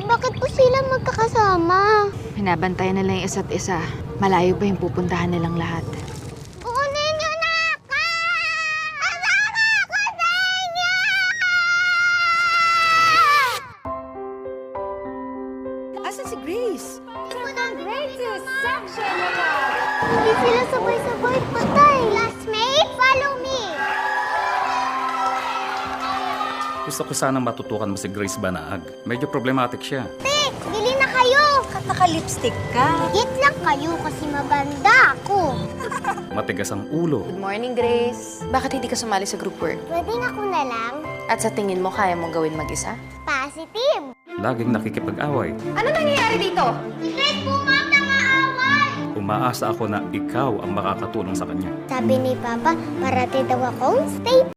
Bakit po sila magkakasama? Binabantayan nila yung isa't isa. Malayo pa yung pupuntahan nilang lahat. Kunin niyo na ako! Kasama ako sa inyo! Asan si Grace? Hindi sila sabay-sabay patay. Classmate, follow me! Gusto ko sanang matutukan mo si Grace Banaag. Medyo problematic siya. Bili na kayo! Naka-lipstick ka. Higit lang kayo kasi maganda ako. Matigas ang ulo. Good morning, Grace. Bakit hindi ka sumali sa group work? Pwede na ko na lang. At sa tingin mo, kaya mong gawin mag-isa? Positive. Laging nakikipag-away. Ano nangyayari dito? Si Grace bumata nga away! Umaasa ako na ikaw ang makakatulong sa kanya. Sabi ni Papa, parati daw akong stay